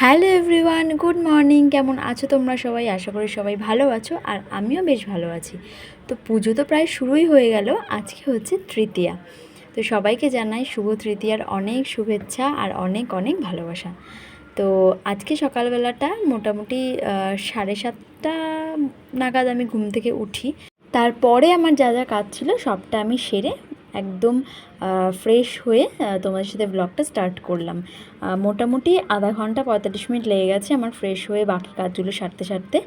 Hello everyone, good morning. কেমন আছো তোমরা সবাই? আশা করি সবাই ভালো আছো, আর আমিও বেশ ভালো আছি। তো পুজো তো প্রায় শুরুই হয়ে গেল। আজকে হচ্ছে তৃতীয়া। তো সবাইকে জানাই শুভ তৃতীয়ার অনেক শুভেচ্ছা আর অনেক অনেক ভালোবাসা। তো আজকে সকালবেলাটা মোটামুটি 7:30 নাগাদ আমি ঘুম থেকে উঠি। তারপরে আমার যা যা কাজ ছিল সবটা আমি সেরে একদম ফ্রেশ হয়ে তোমাদের সাথে ব্লগটা স্টার্ট করলাম। মোটামুটি আধা ঘন্টা 45 মিনিট লেগে গেছে আমার ফ্রেশ হয়ে বাকি কাজগুলো সারতে সারতে।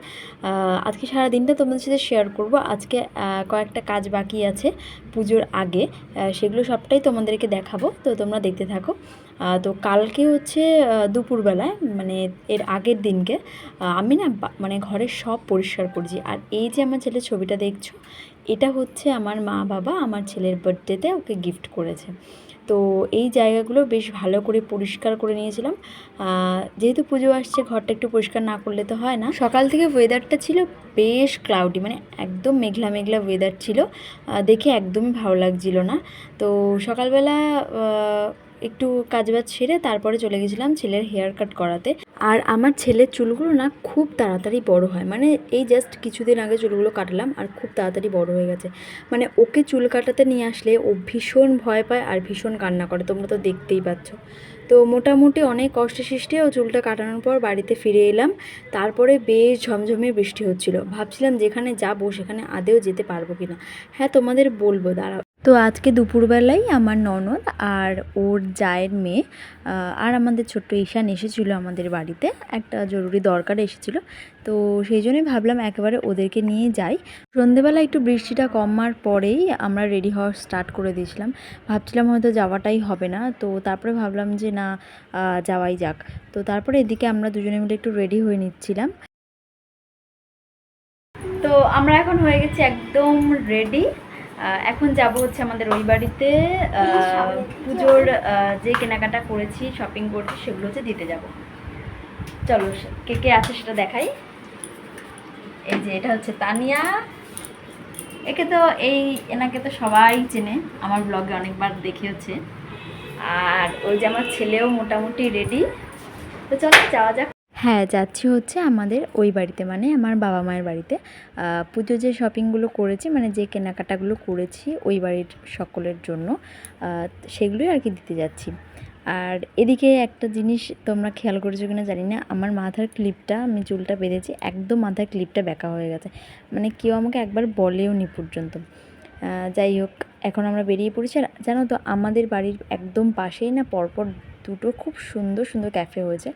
আজকে সারা দিনটা তোমাদের সাথে শেয়ার করব। আজকে কয়েকটা কাজ বাকি আছে পুজোর আগে, সেগুলো সবটাই তোমাদেরকে দেখাবো, তো তোমরা দেখতে থাকো। তো কালকে হচ্ছে দুপুরবেলায়, মানে এর আগের দিনকে আমি না মানে ঘরের সব পরিষ্কার করছি। আর এই যে আমার ছেলের ছবিটা দেখছো, এটা হচ্ছে আমার মা বাবা আমার ছেলের বার্থডেতে ওকে গিফট করেছে। তো এই জায়গাগুলো বেশ ভালো করে পরিষ্কার করে নিয়েছিলাম। যেহেতু পুজো আসছে, ঘরটা একটু পরিষ্কার না করলে তো হয় না। সকাল থেকে ওয়েদারটা ছিল বেশ ক্লাউডি, মানে একদম মেঘলা মেঘলা ওয়েদার ছিল, দেখে একদমই ভালো লাগছিল না। তো সকালবেলা একটু কাজবাজ সেরে তারপরে চলে গেছিলাম ছেলের হেয়ার কাট করাতে। আর আমার ছেলের চুলগুলো না খুব তাড়াতাড়ি বড় হয়, মানে এই জাস্ট কিছুদিন আগে চুলগুলো কাটলাম আর খুব তাড়াতাড়ি বড় হয়ে গেছে। মানে ওকে চুল কাটাতে নিয়ে আসলে ও ভীষণ ভয় পায় আর ভীষণ কান্না করে, তোমরা তো দেখতেই পাচ্ছ। তো মোটামুটি অনেক কষ্টে সৃষ্টে ও চুলটা কাটানোর পর বাড়িতে ফিরে এলাম। তারপরে বেশ ঝমঝমে বৃষ্টি হচ্ছিল, ভাবছিলাম যেখানে যাব সেখানে আদেও যেতে পারবো কিনা। হ্যাঁ, তোমাদের বলবো, দাঁড়াও। তো আজকে দুপুরবেলায় আমার ননদ আর ওর জায়ের মেয়ে আর আমাদের ছোট্ট ঈশান এসেছিলো আমাদের বাড়িতে, একটা জরুরি দরকার এসেছিলো। তো সেই জন্যই ভাবলাম একেবারে ওদেরকে নিয়ে যাই। সন্ধেবেলা একটু বৃষ্টিটা কমার পরেই আমরা রেডি হওয়া স্টার্ট করে দিয়েছিলাম। ভাবছিলাম হয়তো যাওয়াটাই হবে না, তো তারপরে ভাবলাম যে না, যাওয়াই যাক। তো তারপরে এদিকে আমরা দুজনে মিলে একটু রেডি হয়ে নিচ্ছিলাম। তো আমরা এখন হয়ে গেছি একদম রেডি। এখন যাব হচ্ছে আমাদের ওই বাড়িতে, পুজোর যে কেনাকাটা করেছি, শপিং করছি, সেগুলো হচ্ছে দিতে যাব। চলো, কে কে আছে সেটা দেখাই। এই যে এটা হচ্ছে তানিয়া। একে তো এনাকে তো সবাই চেনে, আমার ব্লগে অনেকবার দেখেওছে। আর ওই যে আমার ছেলেও মোটামুটি রেডি। তো চলো যাওয়া যাক। হ্যাঁ, যাচ্ছি হচ্ছে আমাদের ওই বাড়িতে, মানে আমার বাবা মায়ের বাড়িতে। পুজো যে শপিংগুলো করেছি, মানে যে কেনাকাটাগুলো করেছি ওই বাড়ির সকলের জন্য, সেগুলোই আর কি দিতে যাচ্ছি। আর এদিকে একটা জিনিস তোমরা খেয়াল করেছো কিনা জানি না, আমার মাথার ক্লিপটা, আমি চুলটা বেঁধেছি, একদম মাথার ক্লিপটা বেঁকা হয়ে গেছে। মানে কেউ আমাকে একবার বলেও নি পর্যন্ত। যাই হোক, এখন আমরা বেরিয়ে পড়েছি। আর জানো তো, আমাদের বাড়ির একদম পাশেই না পরপর দুটো খুব সুন্দর সুন্দর ক্যাফে হয়েছে।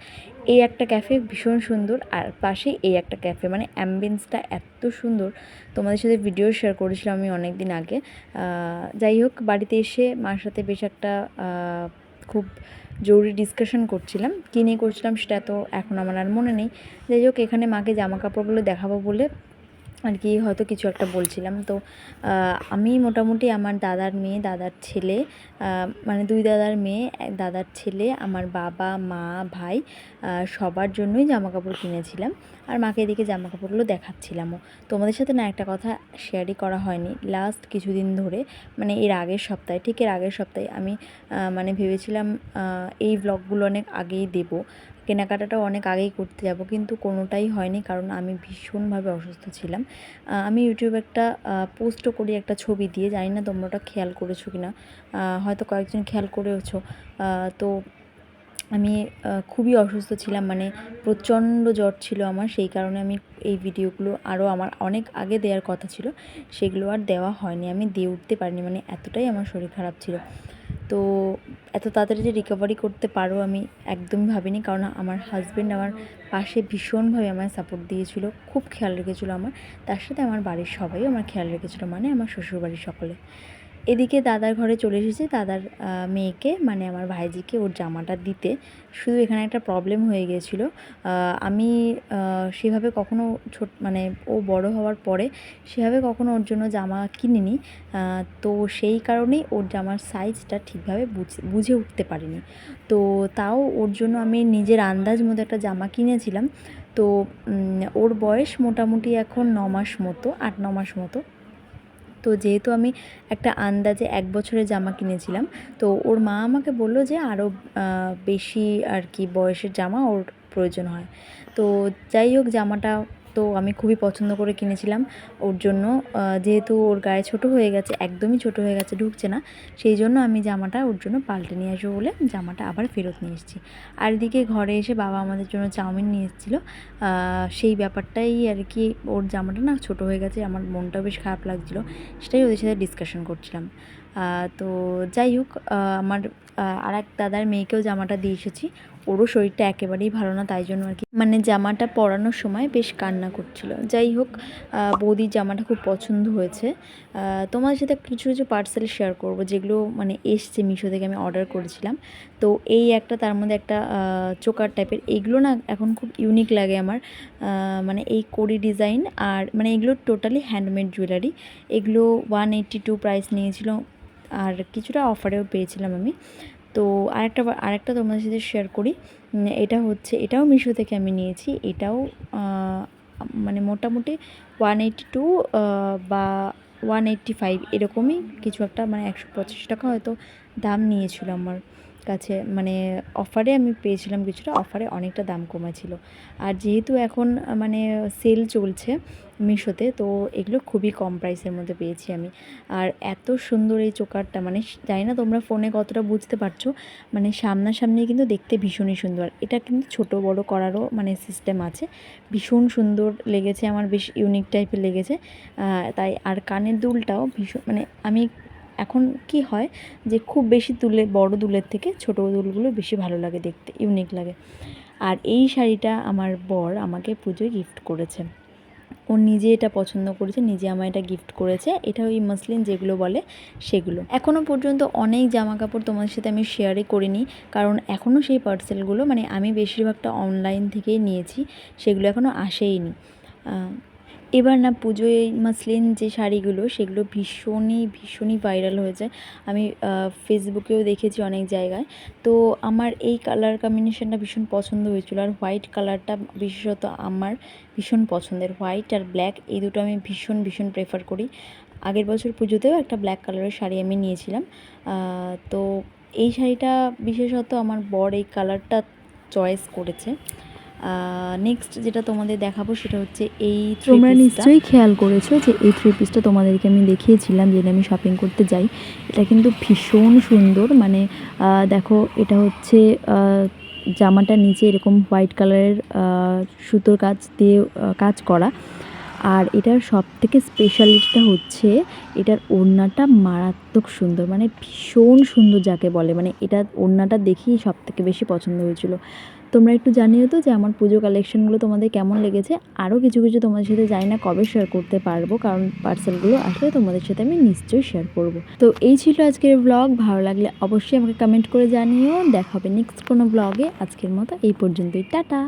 এই একটা ক্যাফে ভীষণ সুন্দর, আর পাশেই এই একটা ক্যাফে, মানে অ্যাম্বিয়েন্সটা এত সুন্দর। তোমাদের সাথে ভিডিও শেয়ার করেছিলাম আমি অনেক দিন আগে। যাই হোক, বাড়িতে এসে মার সাথে বেশ একটা খুব জরুরি ডিসকাশন করছিলাম, কী নিয়ে করছিলাম সেটা তো এখন আমার আর মনে নেই। যাই হোক, এখানে মাকে জামা কাপড়গুলো দেখাবো বলে আর কি হয়তো কিছু একটা বলছিলাম। তো আমি মোটামুটি আমার দাদার মেয়ে, দাদার ছেলে, মানে দুই দাদার মেয়ে, দাদার ছেলে, আমার বাবা মা ভাই, সবার জন্যই জামা কাপড় কিনেছিলাম। আর মাকে এদিকে জামা কাপড়গুলো দেখাচ্ছিলামও। তোমাদের সাথে না একটা কথা শেয়ারই করা হয়নি লাস্ট কিছুদিন ধরে, মানে এর আগের সপ্তাহে, ঠিক এর আগের সপ্তাহে আমি মানে ভেবেছিলাম এই ব্লগগুলো অনেক আগেই দেবো, কেনাকাটাটাও অনেক আগেই করতে যাব, কিন্তু কোনোটাই হয়নি, কারণ আমি ভীষণভাবে অসুস্থ ছিলাম। আমি ইউটিউবে একটা পোস্টও করি একটা ছবি দিয়ে, জানি না তোমরা ওটা খেয়াল করেছো কি না, হয়তো কয়েকজন খেয়াল করেছো। তো আমি খুবই অসুস্থ ছিলাম, মানে প্রচণ্ড জ্বর ছিল আমার, সেই কারণে আমি এই ভিডিওগুলো আরও আমার অনেক আগে দেওয়ার কথা ছিল, সেগুলো আর দেওয়া হয়নি, আমি দিয়ে উঠতে পারিনি, মানে এতটাই আমার শরীর খারাপ ছিল। তো এত তাড়াতাড়ি যে রিকভারি করতে পারো আমি একদমই ভাবিনি, কারণ আমার হাজব্যান্ড আমার পাশে ভীষণভাবে আমায় সাপোর্ট দিয়েছিল, খুব খেয়াল রেখেছিলো আমার, তার সাথে আমার বাড়ির সবাই আমার খেয়াল রেখেছিলো, মানে আমার শ্বশুরবাড়ির সকলে। এদিকে দাদার ঘরে চলে এসেছি দাদার মেয়েকে, মানে আমার ভাইজিকে ওর জামাটা দিতে। শুধু এখানে একটা প্রবলেম হয়ে গিয়েছিলো, আমি সেভাবে কখনো মানে ও বড় হওয়ার পরে সেভাবে কখনো ওর জন্য জামা কিনিনি। তো সেই কারণেই ওর জামার সাইজটা ঠিকভাবে বুঝে উঠতে পারিনি। তো তাও ওর জন্য আমি নিজের আন্দাজ মতো একটা জামা কিনেছিলাম। তো ওর বয়স মোটামুটি এখন 9 মাস মতো, 8-9 মাস মতো। তো যেহেতু আমি একটা আন্দাজে 1 বছরের জামা কিনেছিলাম, তো ওর মা আমাকে বললো যে আরও বেশি আর কি বয়সের জামা ওর প্রয়োজন হয়। তো যাই হোক, জামাটা তো আমি খুবই পছন্দ করে কিনেছিলাম ওর জন্য। যেহেতু ওর গায়ে ছোট হয়ে গেছে, একদমই ছোট হয়ে গেছে, ঢুকছে না, সেই জন্য আমি জামাটা ওর জন্য পাল্টে নিয়ে আসবো বলে জামাটা আবার ফেরত নিয়ে এসেছি। আর এদিকে ঘরে এসে বাবা আমাদের জন্য চাউমিন নিয়ে এসেছিলো। সেই ব্যাপারটাই আর কি, ওর জামাটা না ছোট হয়ে গেছে, আমার মনটাও বেশ খারাপ লাগছিলো, সেটাই ওদের সাথে ডিসকাশন করছিলাম। তো যাই হোক, আমার আর এক দাদার মেয়েকেও জামাটা দিয়ে এসেছি। ওরও শরীরটা একেবারেই ভালো না, তাই জন্য আর কি মানে জামাটা পরানোর সময় বেশ কান্না করছিল। যাই হোক, বৌদির জামাটা খুব পছন্দ হয়েছে। তোমার সাথে কিছু কিছু পার্সেল শেয়ার করব যেগুলো মানে এসছে মিশো থেকে, আমি অর্ডার করেছিলাম। তো এই একটা, তার মধ্যে একটা চোকার টাইপের, এইগুলো না এখন খুব ইউনিক লাগে আমার, মানে এই কড়ি ডিজাইন, আর মানে এগুলো টোটালি হ্যান্ডমেড জুয়েলারি। এগুলো 182 প্রাইস নিয়েছিল, আর কিছুটা অফারেও পেয়েছিলাম আমি। তো আরেকটা তোমাদের সাথে শেয়ার করি। এটা হচ্ছে, এটাও মিশো থেকে আমি নিয়েছি। এটাও মানে মোটামুটি 182 বা 185 এরকমই কিছু একটা, মানে 125 টাকা হয়তো দাম নিয়েছিল আমার কাছে, মানে অফারে আমি পেয়েছিলাম, কিছুটা অফারে অনেকটা দাম কমা ছিল। আর যেহেতু এখন মানে সেল চলছে মিশোতে, তো এগুলো খুবই কম প্রাইসের মধ্যে পেয়েছি আমি। আর এত সুন্দর এই চোকারটা, মানে জানি না তোমরা ফোনে কতটা বুঝতে পারছো, মানে সামনাসামনি কিন্তু দেখতে ভীষণই সুন্দর। এটা কিন্তু ছোট বড় করারও মানে সিস্টেম আছে। ভীষণ সুন্দর লেগেছে আমার, বেশ ইউনিক টাইপের লেগেছে তাই। আর কানের দুলটাও ভীষণ, মানে আমি এখন কি হয় যে খুব বেশি বড় দুলের থেকে ছোট দুলগুলো বেশি ভালো লাগে দেখতে, ইউনিক লাগে। আর এই শাড়িটা আমার বর আমাকে পুজোয় গিফট করেছে, ও নিজে এটা পছন্দ করেছে, নিজে আমায় এটা গিফট করেছে। এটা ওই মসলিন যেগুলো বলে সেগুলো। এখনও পর্যন্ত অনেক জামা কাপড় তোমাদের সাথে আমি শেয়ারই করিনি, কারণ এখনও সেই পার্সেলগুলো, মানে আমি বেশিরভাগটা অনলাইন থেকেই নিয়েছি, সেগুলো এখনও আসেইনি। এবার না পুজোয় এই মসলিন যে শাড়িগুলো, সেগুলো ভীষণই ভাইরাল হয়েছে। আমি ফেসবুকেও দেখেছি অনেক জায়গায়। তো আমার এই কালার কম্বিনেশনটা ভীষণ পছন্দ হয়েছিল, আর হোয়াইট কালারটা বিশেষত আমার ভীষণ পছন্দের। হোয়াইট আর ব্ল্যাক এই দুটো আমি ভীষণ প্রেফার করি। আগের বছর পুজোতেও একটা ব্ল্যাক কালারের শাড়ি আমি নিয়েছিলাম। তো এই শাড়িটা বিশেষত আমার বর এই কালারটা চয়েস করেছে। নেক্সট যেটা তোমাদের দেখাবো সেটা হচ্ছে এই তোমরা নিশ্চয়ই খেয়াল করেছো যে এই 3 পিসটা তোমাদেরকে আমি দেখিয়েছিলাম যেটা আমি শপিং করতে যাই। এটা কিন্তু ভীষণ সুন্দর, মানে দেখো, এটা হচ্ছে জামাটা নিচে এরকম হোয়াইট কালারের সুতোর কাজ দিয়ে কাজ করা। আর এটার সবথেকে স্পেশালিটিটা হচ্ছে এটার ওড়নাটা মারাত্মক সুন্দর, মানে ভীষণ সুন্দর যাকে বলে, মানে এটা ওড়নাটা দেখেই সবথেকে বেশি পছন্দ হয়েছিল। তোমরা একটু জানিও তো যে আমার পুজো কালেকশনগুলো তোমাদের কেমন লেগেছে। আরও কিছু তোমাদের সাথে জানি না কবে শেয়ার করতে পারবো, কারণ পার্সেলগুলো আসলে তোমাদের সাথে আমি নিশ্চয়ই শেয়ার করব। তো এই ছিল আজকের ব্লগ। ভালো লাগলে অবশ্যই আমাকে কমেন্ট করে জানিও। দেখা হবে নেক্সট কোনো ব্লগে। আজকের মতো এই পর্যন্তই, টাটা।